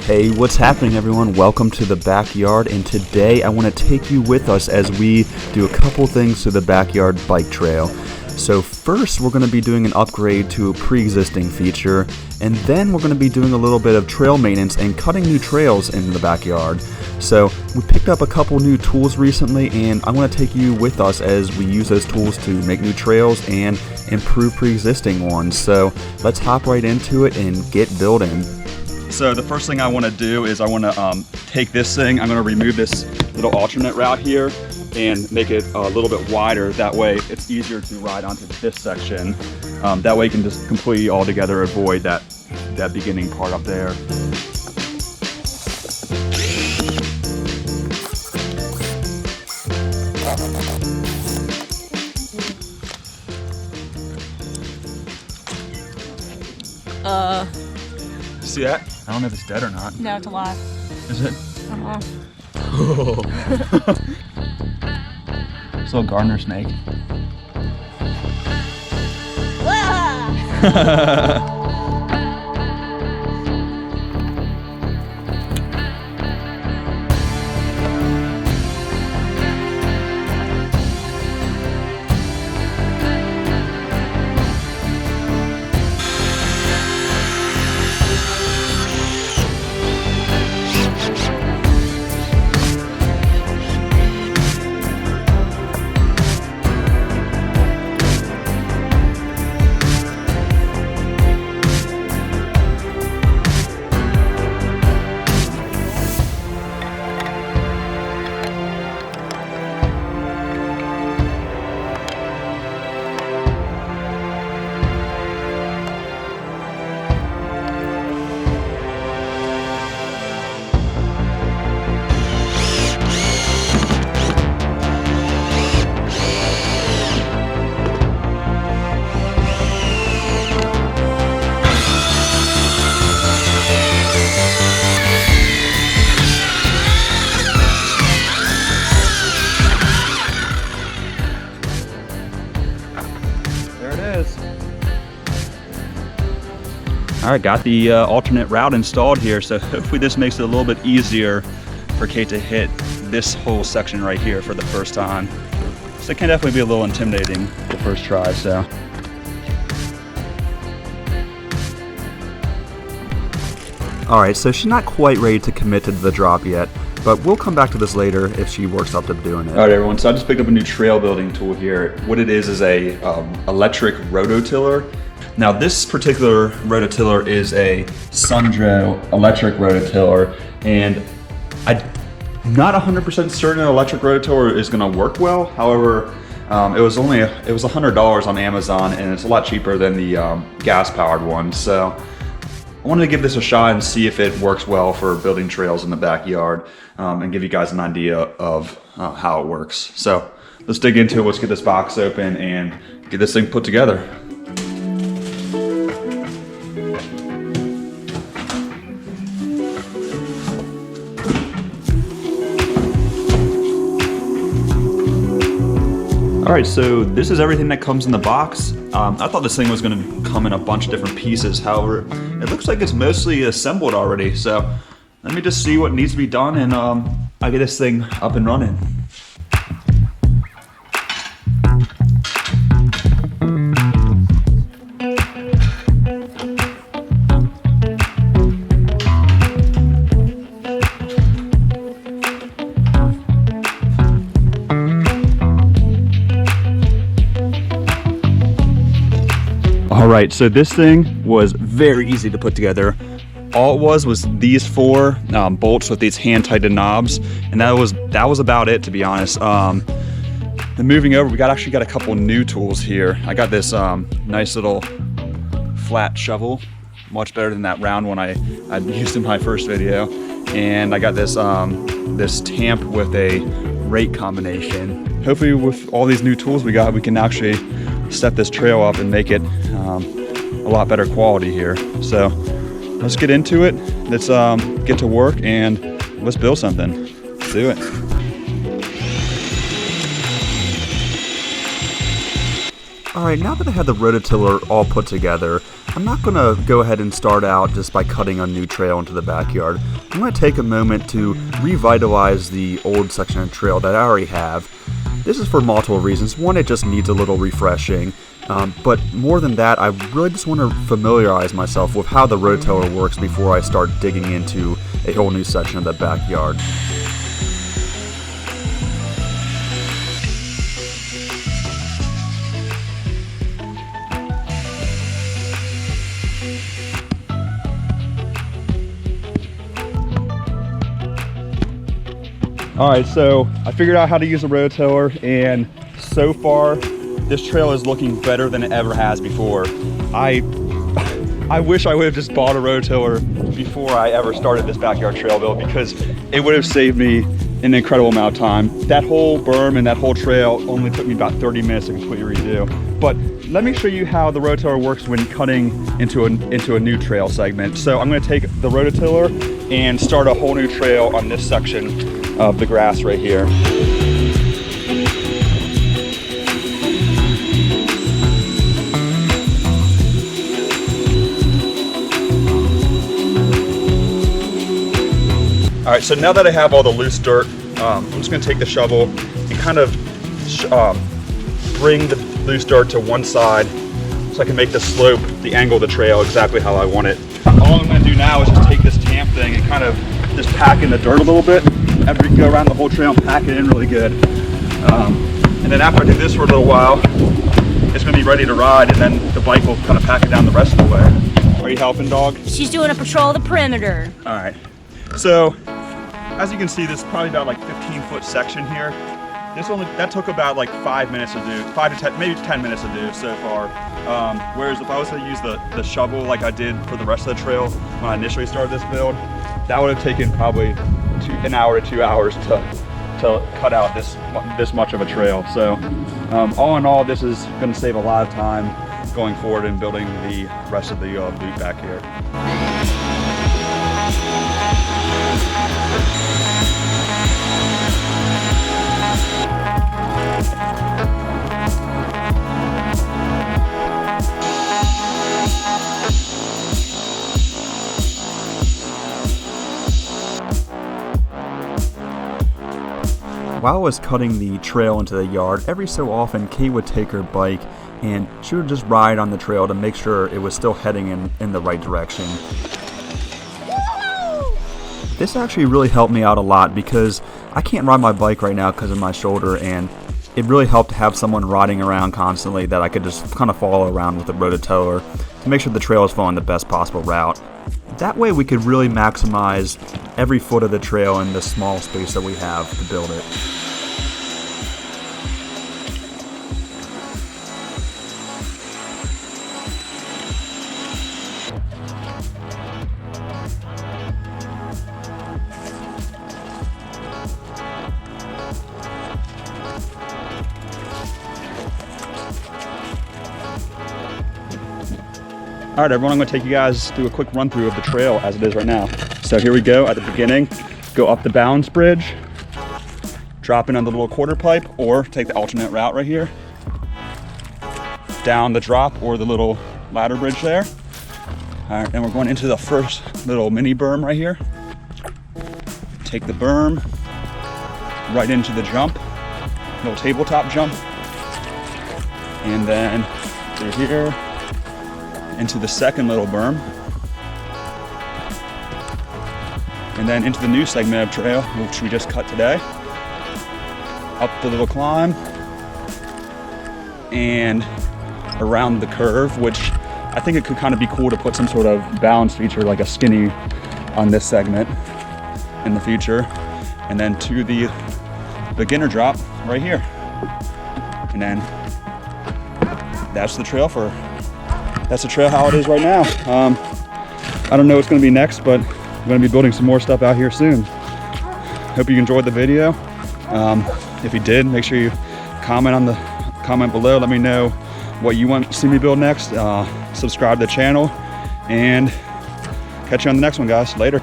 Hey, what's happening everyone? Welcome to the backyard, and today I want to take you with us as we do a couple things to the backyard bike trail. So first we're going to be doing an upgrade to a pre-existing feature, and then we're going to be doing a little bit of trail maintenance and cutting new trails in the backyard. So we picked up a couple new tools recently, and I want to take you with us as we use those tools to make new trails and improve pre-existing ones. So let's hop right into it and get building. So the first thing I want to do is I want to take this thing, I'm going to remove this little alternate route here and make it a little bit wider. That way it's easier to ride onto this section. That way you can just completely altogether avoid that beginning part up there. See that? I don't know if it's dead or not. No, it's alive. Is it? Uh-huh. It's a little gardener snake. All right, got the alternate route installed here, so hopefully this makes it a little bit easier for Kate to hit this whole section right here for the first time. So it can definitely be a little intimidating the first try, so. All right, so she's not quite ready to commit to the drop yet, but we'll come back to this later if she works up to doing it. All right, everyone, so I just picked up a new trail building tool here. What it is a electric rototiller. Now this particular rototiller is a Sundro electric rototiller, and I'm not 100% certain an electric rototiller is going to work well. However, it was $100 on Amazon, and it's a lot cheaper than the gas-powered one. So I wanted to give this a shot and see if it works well for building trails in the backyard, and give you guys an idea of how it works. So let's dig into it. Let's get this box open and get this thing put together. All right, so this is everything that comes in the box. I thought this thing was gonna come in a bunch of different pieces. However, it looks like it's mostly assembled already. So let me just see what needs to be done, and I'll get this thing up and running. All right, so this thing was very easy to put together. All it was these four bolts with these hand-tightened knobs, and that was about it, to be honest. Then moving over, we actually got a couple new tools here. I got this nice little flat shovel, much better than that round one I used in my first video, and I got this this tamp with a rake combination. Hopefully, with all these new tools we got, we can actually step this trail up and make it a lot better quality here. So let's get into it. Let's get to work and let's build something. Let's do it. All right, now that I have the rototiller all put together, I'm not going to go ahead and start out just by cutting a new trail into the backyard. I'm going to take a moment to revitalize the old section of trail that I already have. This is for multiple reasons. One, it just needs a little refreshing. But more than that, I really just want to familiarize myself with how the rototiller works before I start digging into a whole new section of the backyard. Alright, so I figured out how to use a rototiller, and so far this trail is looking better than it ever has before. I wish I would have just bought a rototiller before I ever started this backyard trail build, because it would have saved me an incredible amount of time. That whole berm and that whole trail only took me about 30 minutes to completely redo. But let me show you how the rototiller works when cutting into a new trail segment. So I'm going to take the rototiller and start a whole new trail on this section of the grass right here. All right, so now that I have all the loose dirt, I'm just gonna take the shovel and kind of bring the loose dirt to one side so I can make the slope, the angle of the trail exactly how I want it. All I'm gonna do now is just take this tamp thing and kind of just pack in the dirt a little bit. After you go around the whole trail and pack it in really good. And then after I do this for a little while, it's gonna be ready to ride, and then the bike will kind of pack it down the rest of the way. Are you helping, dog? She's doing a patrol of the perimeter. All right, so as you can see, this is probably about like 15-foot section here. That took about like 5 minutes to do, 5 to 10, maybe 10 minutes to do so far. Whereas if I was to use the shovel like I did for the rest of the trail when I initially started this build, that would have taken probably an hour to 2 hours to cut out this much of a trail. So all in all, this is going to save a lot of time going forward in building the rest of the loop back here. While I was cutting the trail into the yard, every so often Kate would take her bike and she would just ride on the trail to make sure it was still heading in the right direction. This actually really helped me out a lot because I can't ride my bike right now because of my shoulder, and it really helped to have someone riding around constantly that I could just kind of follow around with the rototiller to make sure the trail is following the best possible route. That way we could really maximize every foot of the trail in the small space that we have to build it. All right, everyone, I'm gonna take you guys through a quick run through of the trail as it is right now. So here we go at the beginning, go up the balance bridge, drop in on the little quarter pipe, or take the alternate route right here, down the drop or the little ladder bridge there. All right, and we're going into the first little mini berm right here. Take the berm right into the jump, little tabletop jump, and then through here, into the second little berm, and then into the new segment of trail, which we just cut today. Up the little climb, and around the curve, which I think it could kind of be cool to put some sort of balance feature like a skinny on this segment in the future. And then to the beginner drop right here. And then that's the trail how it is right now. I don't know what's going to be next, but I'm going to be building some more stuff out here soon. Hope you enjoyed the video. If you did, make sure you comment below. Let me know what you want to see me build next. Subscribe to the channel, and catch you on the next one, guys. Later.